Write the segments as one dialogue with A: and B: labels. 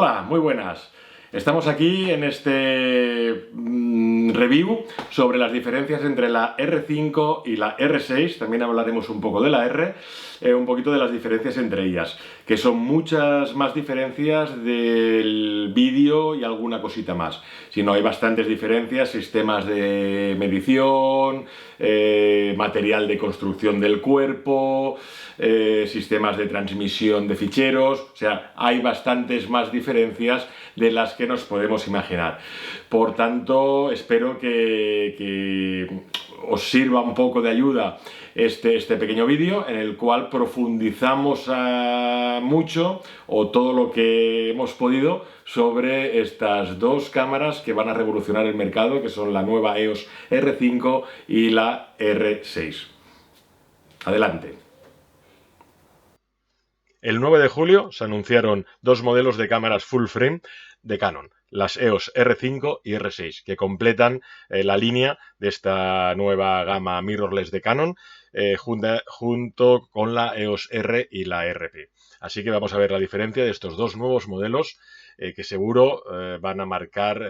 A: Hola, muy buenas. Estamos aquí en este review sobre las diferencias entre la R5 y la R6. También hablaremos un poco de la R, un poquito de las diferencias entre ellas, que son muchas más diferencias del vídeo y alguna cosita más. Si no, hay bastantes diferencias, sistemas de medición, material de construcción del cuerpo, sistemas de transmisión de ficheros. O sea, hay bastantes más diferencias de las que nos podemos imaginar. Por tanto, espero que os sirva un poco de ayuda este pequeño vídeo en el cual profundizamos mucho o todo lo que hemos podido sobre estas dos cámaras que van a revolucionar el mercado, que son la nueva EOS R5 y la R6. Adelante.
B: El 9 de julio se anunciaron dos modelos de cámaras full frame de Canon, las EOS R5 y R6, que completan la línea de esta nueva gama mirrorless de Canon, junto con la EOS R y la RP. Así que vamos a ver la diferencia de estos dos nuevos modelos que seguro van a marcar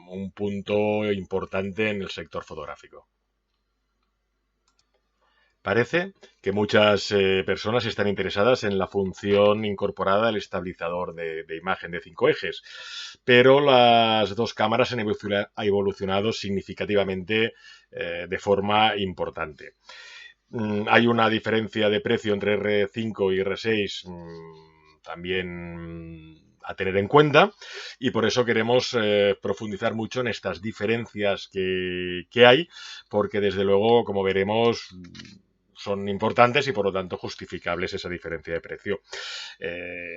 B: un punto importante en el sector fotográfico. Parece que muchas personas están interesadas en la función incorporada al estabilizador de imagen de 5 ejes, pero las dos cámaras han evolucionado significativamente de forma importante. Hay una diferencia de precio entre R5 y R6 también a tener en cuenta, y por eso queremos profundizar mucho en estas diferencias que hay, porque desde luego, como veremos, son importantes y por lo tanto justificables esa diferencia de precio.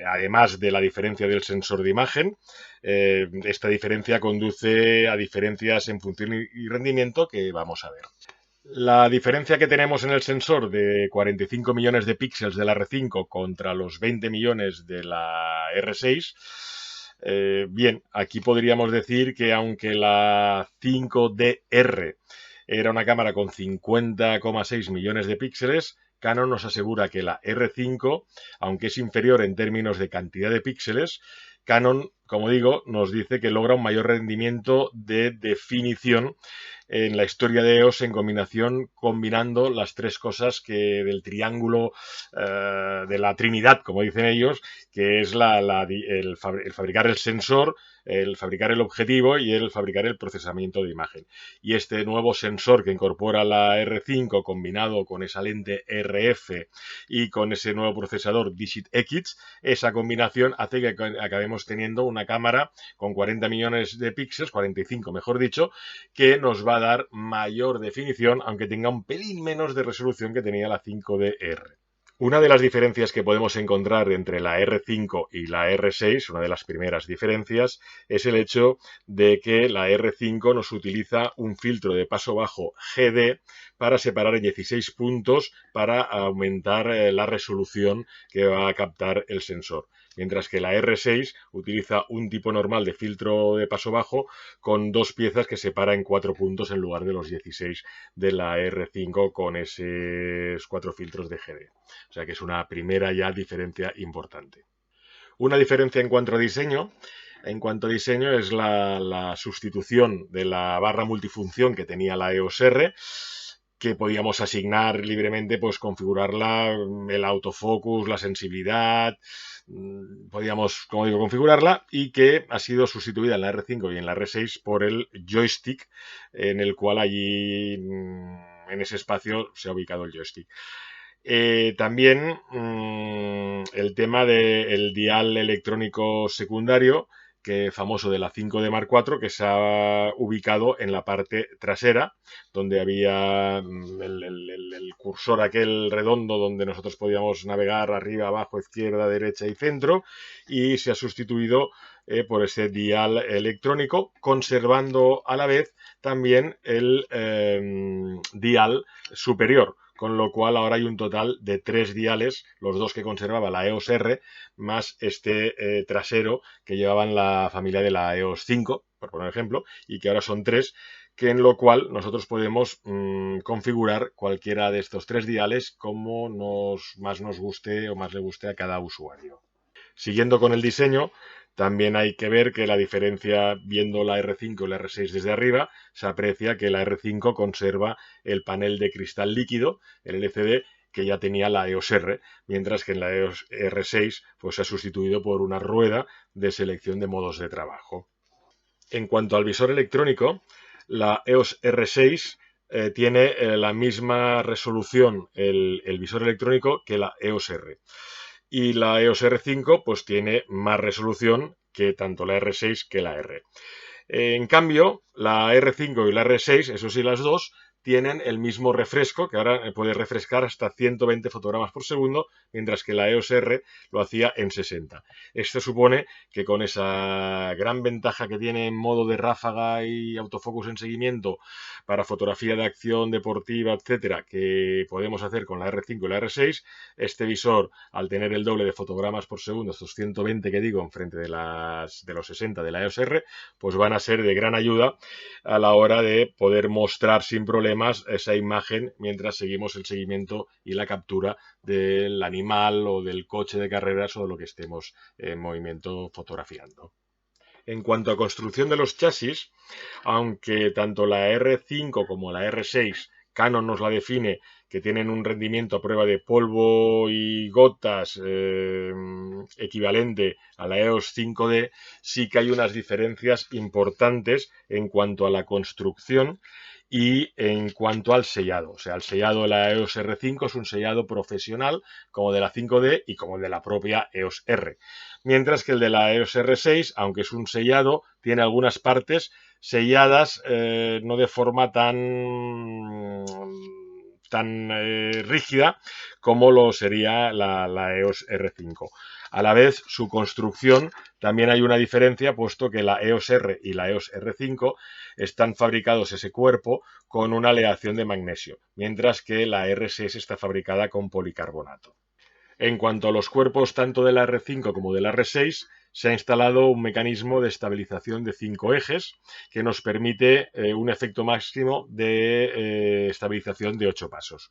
B: Además de la diferencia del sensor de imagen, esta diferencia conduce a diferencias en función y rendimiento que vamos a ver. La diferencia que tenemos en el sensor de 45 millones de píxeles de la R5 contra los 20 millones de la R6, bien, aquí podríamos decir que aunque la 5DR era una cámara con 50,6 millones de píxeles, Canon nos asegura que la R5, aunque es inferior en términos de cantidad de píxeles, Canon, como digo, nos dice que logra un mayor rendimiento de definición en la historia de EOS combinando las tres cosas del triángulo de la Trinidad, como dicen ellos, que es el fabricar el sensor, el fabricar el objetivo y el fabricar el procesamiento de imagen. Y este nuevo sensor que incorpora la R5 combinado con esa lente RF y con ese nuevo procesador Digit-X, esa combinación hace que acabemos teniendo una cámara con 40 millones de píxeles, 45 mejor dicho, que nos va a dar mayor definición, aunque tenga un pelín menos de resolución que tenía la 5DR. Una de las diferencias que podemos encontrar entre la R5 y la R6, una de las primeras diferencias, es el hecho de que la R5 nos utiliza un filtro de paso bajo GD para separar en 16 puntos para aumentar la resolución que va a captar el sensor. Mientras que la R6 utiliza un tipo normal de filtro de paso bajo con dos piezas que separa en 4 puntos en lugar de los 16 de la R5 con esos 4 filtros de GD. O sea que es una primera ya diferencia importante. Una diferencia en cuanto a diseño. En cuanto a diseño es la sustitución de la barra multifunción que tenía la EOS R, que podíamos asignar libremente, pues configurarla, el autofocus, la sensibilidad, podíamos, como digo, configurarla, y que ha sido sustituida en la R5 y en la R6 por el joystick, en el cual allí en ese espacio se ha ubicado el joystick. También el tema del dial electrónico secundario, que famoso de la 5D Mark IV, que se ha ubicado en la parte trasera, donde había el cursor aquel redondo donde nosotros podíamos navegar arriba, abajo, izquierda, derecha y centro, y se ha sustituido por ese dial electrónico, conservando a la vez también el dial superior, con lo cual ahora hay un total de 3 diales, los dos que conservaba la EOS R, más este trasero que llevaban la familia de la EOS 5, por poner ejemplo, y que ahora son 3, que en lo cual nosotros podemos configurar cualquiera de estos 3 diales como más nos guste o más le guste a cada usuario. Siguiendo con el diseño, también hay que ver que la diferencia, viendo la R5 y la R6 desde arriba, se aprecia que la R5 conserva el panel de cristal líquido, el LCD, que ya tenía la EOS R, mientras que en la EOS R6 pues, se ha sustituido por una rueda de selección de modos de trabajo. En cuanto al visor electrónico, la EOS R6 tiene la misma resolución el visor electrónico que la EOS R. Y la EOS R5 pues tiene más resolución que tanto la R6 que la R. En cambio, la R5 y la R6, eso sí, las dos, tienen el mismo refresco, que ahora puede refrescar hasta 120 fotogramas por segundo, mientras que la EOS R lo hacía en 60. Esto supone que con esa gran ventaja que tiene en modo de ráfaga y autofocus en seguimiento para fotografía de acción deportiva, etcétera, que podemos hacer con la R5 y la R6, este visor, al tener el doble de fotogramas por segundo, estos 120 que digo, en frente de los 60 de la EOS R, pues van a ser de gran ayuda a la hora de poder mostrar sin problemas esa imagen mientras seguimos el seguimiento y la captura del animal o del coche de carreras o de lo que estemos en movimiento fotografiando. En cuanto a construcción de los chasis, aunque tanto la R5 como la R6 Canon nos la define que tienen un rendimiento a prueba de polvo y gotas equivalente a la EOS 5D, sí que hay unas diferencias importantes en cuanto a la construcción y en cuanto al sellado. O sea, el sellado de la EOS R5 es un sellado profesional como de la 5D y como el de la propia EOS R. Mientras que el de la EOS R6, aunque es un sellado, tiene algunas partes selladas no de forma tan rígida como lo sería la EOS R5. A la vez, su construcción también hay una diferencia, puesto que la EOS R y la EOS R5 están fabricados ese cuerpo con una aleación de magnesio, mientras que la R6 está fabricada con policarbonato. En cuanto a los cuerpos tanto de la R5 como de la R6, se ha instalado un mecanismo de estabilización de 5 ejes que nos permite un efecto máximo de estabilización de 8 pasos.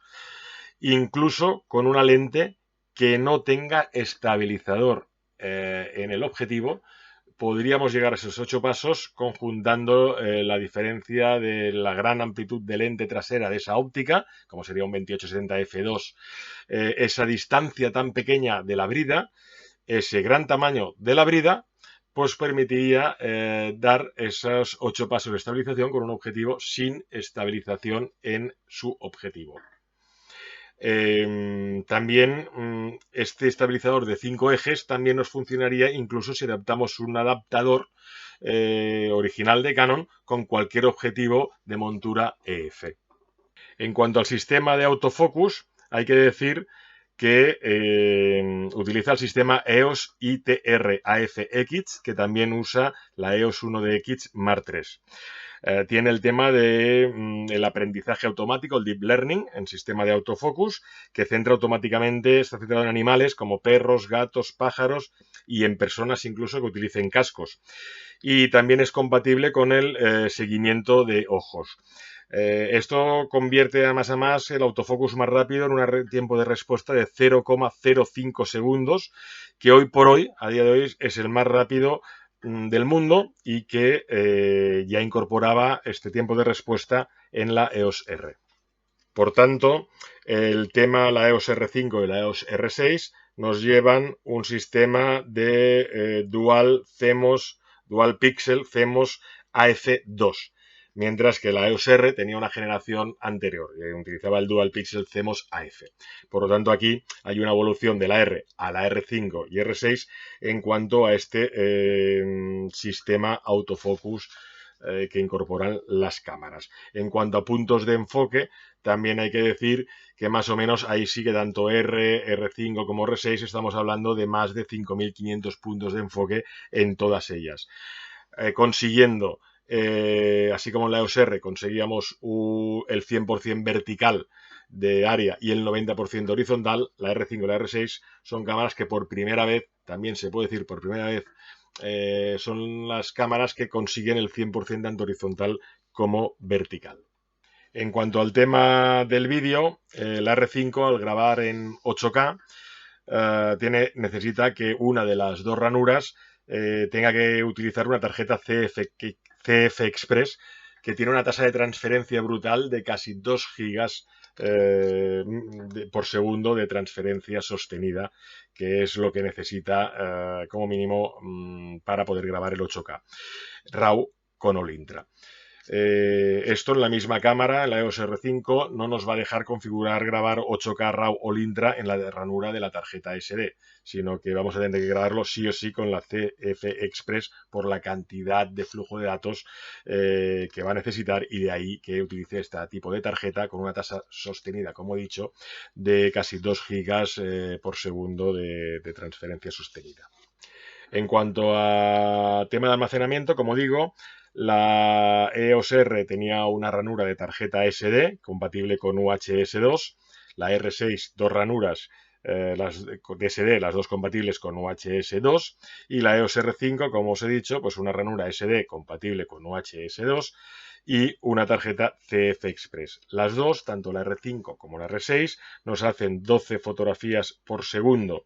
B: Incluso con una lente que no tenga estabilizador en el objetivo, podríamos llegar a esos 8 pasos conjuntando la diferencia de la gran amplitud de lente trasera de esa óptica, como sería un 28-70 f2, esa distancia tan pequeña de la brida, ese gran tamaño de la brida, pues permitiría dar esos 8 pasos de estabilización con un objetivo sin estabilización en su objetivo. También este estabilizador de 5 ejes también nos funcionaría incluso si adaptamos un adaptador original de Canon con cualquier objetivo de montura EF. En cuanto al sistema de autofocus, hay que decir que utiliza el sistema EOS ITR AFX, que también usa la EOS 1DX Mark III. Tiene el tema del aprendizaje automático, el deep learning, en sistema de autofocus, que centra automáticamente, está centrado en animales como perros, gatos, pájaros y en personas incluso que utilicen cascos. Y también es compatible con el seguimiento de ojos. Esto convierte a más el autofocus más rápido en un tiempo de respuesta de 0,05 segundos, que hoy por hoy, a día de hoy, es el más rápido del mundo y que ya incorporaba este tiempo de respuesta en la EOS R. Por tanto, el tema, la EOS R5 y la EOS R6 nos llevan un sistema de dual pixel CMOS AF2, mientras que la EOS R tenía una generación anterior, utilizaba el Dual Pixel CMOS AF. Por lo tanto, aquí hay una evolución de la R a la R5 y R6 en cuanto a este sistema autofocus que incorporan las cámaras. En cuanto a puntos de enfoque, también hay que decir que más o menos ahí sí que tanto R, R5 como R6 estamos hablando de más de 5.500 puntos de enfoque en todas ellas. Consiguiendo así como en la EOS R conseguíamos el 100% vertical de área y el 90% horizontal, la R5 y la R6 son cámaras que por primera vez, también se puede decir por primera vez, son las cámaras que consiguen el 100% tanto horizontal como vertical. En cuanto al tema del vídeo, la R5 al grabar en 8K necesita que una de las dos ranuras tenga que utilizar una tarjeta CF Express, que tiene una tasa de transferencia brutal de casi 2 gigas por segundo de transferencia sostenida, que es lo que necesita como mínimo para poder grabar el 8K RAW con All-Intra. Esto en la misma cámara, en la EOS R5, no nos va a dejar configurar grabar 8K RAW All-Intra en la ranura de la tarjeta SD, sino que vamos a tener que grabarlo sí o sí con la CF Express por la cantidad de flujo de datos que va a necesitar, y de ahí que utilice este tipo de tarjeta con una tasa sostenida, como he dicho, de casi 2 gigas por segundo de transferencia sostenida. En cuanto a tema de almacenamiento, como digo, la EOS R tenía una ranura de tarjeta SD compatible con UHS 2, la R6 dos ranuras las de SD, las dos compatibles con UHS 2, y la EOS R5, como os he dicho, pues una ranura SD compatible con UHS 2 y una tarjeta CF Express. Las dos, tanto la R5 como la R6, nos hacen 12 fotografías por segundo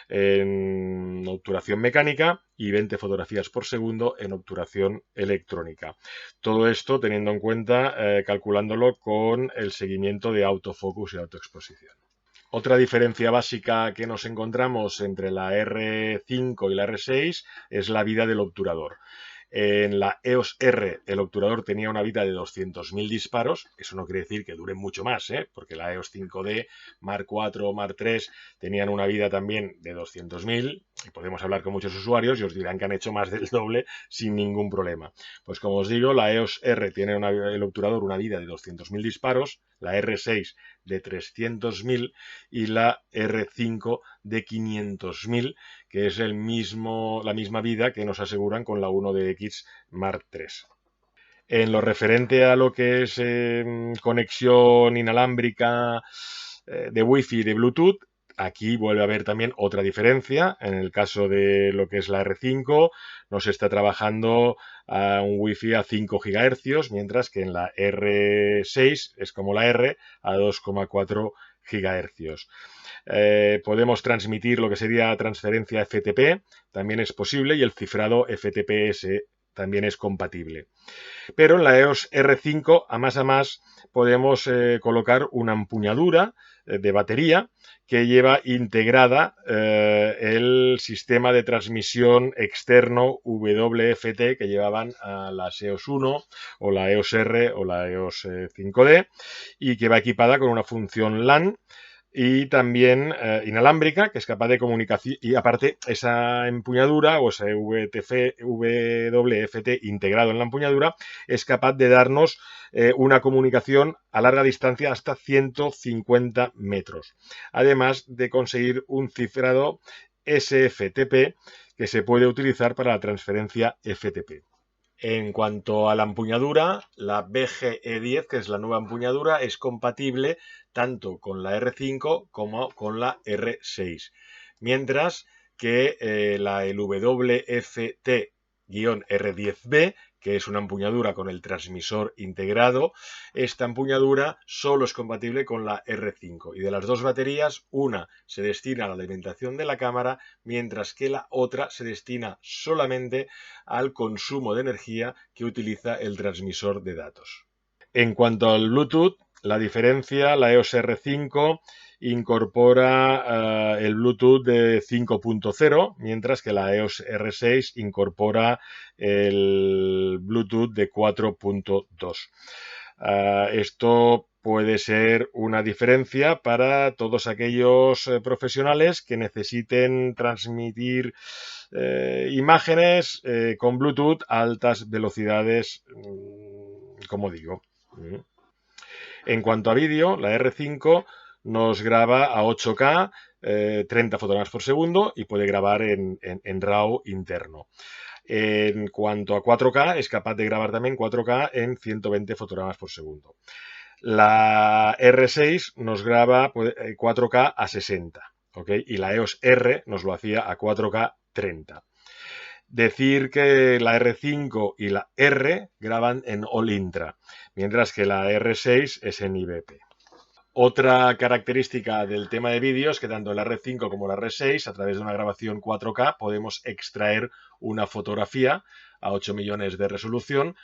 B: en obturación mecánica y 20 fotografías por segundo en obturación electrónica. Todo esto teniendo en cuenta, calculándolo con el seguimiento de autofocus y autoexposición. Otra diferencia básica que nos encontramos entre la R5 y la R6 es la vida del obturador. En la EOS R el obturador tenía una vida de 200.000 disparos. Eso no quiere decir que duren mucho más, porque la EOS 5D, Mark IV o Mark III tenían una vida también de 200.000, y podemos hablar con muchos usuarios y os dirán que han hecho más del doble sin ningún problema. Pues como os digo, la EOS R tiene el obturador una vida de 200.000 disparos, la R6 de 300.000 y la R5 de 500.000, que es la misma vida que nos aseguran con la 1DX Mark III. En lo referente a lo que es conexión inalámbrica de Wi-Fi y de Bluetooth, aquí vuelve a haber también otra diferencia. En el caso de lo que es la R5, nos está trabajando a un Wi-Fi a 5 GHz, mientras que en la R6 es como la R, a 2,4 GHz. Podemos transmitir lo que sería transferencia FTP, también es posible, y el cifrado FTP-S también es compatible. Pero en la EOS R5, a más, podemos colocar una empuñadura de batería que lleva integrada el sistema de transmisión externo WFT que llevaban a las EOS 1 o la EOS R o la EOS 5D, y que va equipada con una función LAN y también inalámbrica, que es capaz de comunicación, y aparte esa empuñadura o ese WFT integrado en la empuñadura es capaz de darnos una comunicación a larga distancia hasta 150 metros, además de conseguir un cifrado SFTP que se puede utilizar para la transferencia FTP. En cuanto a la empuñadura, la BGE10, que es la nueva empuñadura, es compatible tanto con la R5 como con la R6. Mientras que el WFT-R10B, que es una empuñadura con el transmisor integrado, esta empuñadura solo es compatible con la R5. Y de las dos baterías, una se destina a la alimentación de la cámara, mientras que la otra se destina solamente al consumo de energía que utiliza el transmisor de datos. En cuanto al Bluetooth, la diferencia, la EOS R5 incorpora el Bluetooth de 5.0, mientras que la EOS R6 incorpora el Bluetooth de 4.2. Esto puede ser una diferencia para todos aquellos profesionales que necesiten transmitir imágenes con Bluetooth a altas velocidades, como digo. En cuanto a vídeo, la R5 nos graba a 8K, 30 fotogramas por segundo, y puede grabar en RAW interno. En cuanto a 4K, es capaz de grabar también 4K en 120 fotogramas por segundo. La R6 nos graba 4K a 60, ¿ok? Y la EOS R nos lo hacía a 4K 30. Decir que la R5 y la R graban en All-Intra, mientras que la R6 es en IBP. Otra característica del tema de vídeo es que tanto la R5 como la R6, a través de una grabación 4K, podemos extraer una fotografía a 8 millones de resolución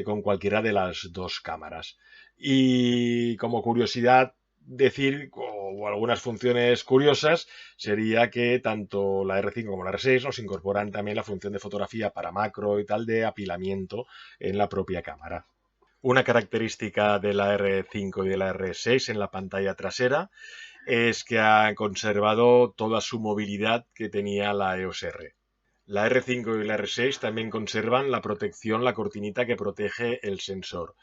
B: con cualquiera de las dos cámaras. Y como curiosidad, decir, o algunas funciones curiosas, sería que tanto la R5 como la R6 nos incorporan también la función de fotografía para macro y tal de apilamiento en la propia cámara. Una característica de la R5 y de la R6 en la pantalla trasera es que ha conservado toda su movilidad que tenía la EOS R. La R5 y la R6 también conservan la protección, la cortinita que protege el sensor.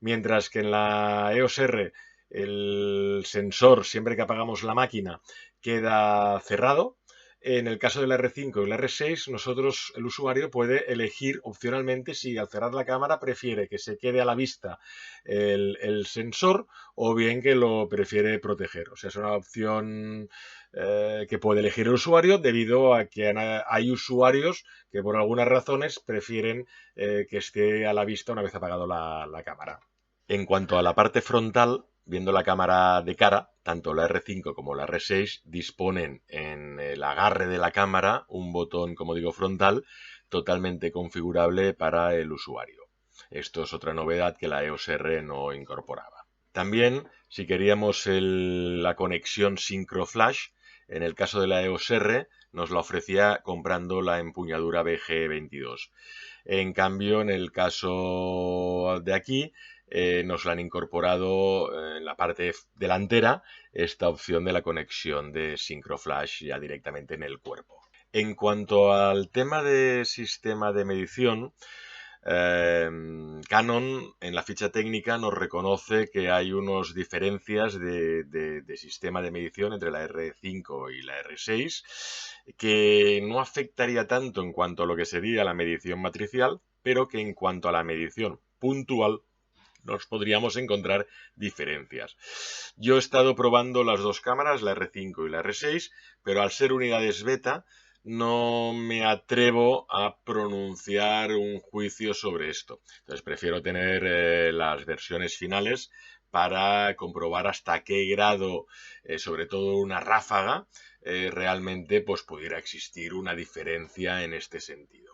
B: Mientras que en la EOS R el sensor, siempre que apagamos la máquina, queda cerrado. En el caso de la R5 y la R6, el usuario puede elegir opcionalmente si al cerrar la cámara prefiere que se quede a la vista el sensor o bien que lo prefiere proteger. O sea, es una opción que puede elegir el usuario debido a que hay usuarios que por algunas razones prefieren que esté a la vista una vez apagado la cámara. En cuanto a la parte frontal, viendo la cámara de cara, tanto la R5 como la R6 disponen en el agarre de la cámara un botón, como digo, frontal, totalmente configurable para el usuario. Esto es otra novedad que la EOS R no incorporaba. También, si queríamos la conexión Synchro Flash, en el caso de la EOS R nos la ofrecía comprando la empuñadura BG22. En cambio, en el caso de aquí, nos la han incorporado en la parte delantera esta opción de la conexión de Synchro Flash ya directamente en el cuerpo. En cuanto al tema de sistema de medición, Canon en la ficha técnica nos reconoce que hay unas diferencias de sistema de medición entre la R5 y la R6 que no afectaría tanto en cuanto a lo que sería la medición matricial, pero que en cuanto a la medición puntual nos podríamos encontrar diferencias. Yo he estado probando las dos cámaras, la R5 y la R6, pero al ser unidades beta no me atrevo a pronunciar un juicio sobre esto. Entonces prefiero tener las versiones finales para comprobar hasta qué grado, sobre todo una ráfaga, realmente pues pudiera existir una diferencia en este sentido.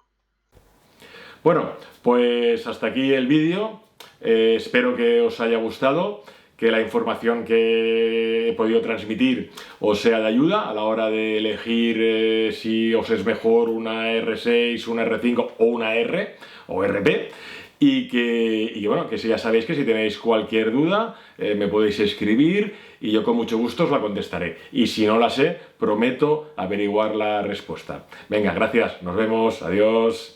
A: Bueno, pues hasta aquí el vídeo. Espero que os haya gustado, que la información que he podido transmitir os sea de ayuda a la hora de elegir si os es mejor una R6, una R5 o una R o RP. Y que bueno, que si ya sabéis que si tenéis cualquier duda me podéis escribir y yo con mucho gusto os la contestaré. Y si no la sé, prometo averiguar la respuesta. Venga, gracias, nos vemos, adiós.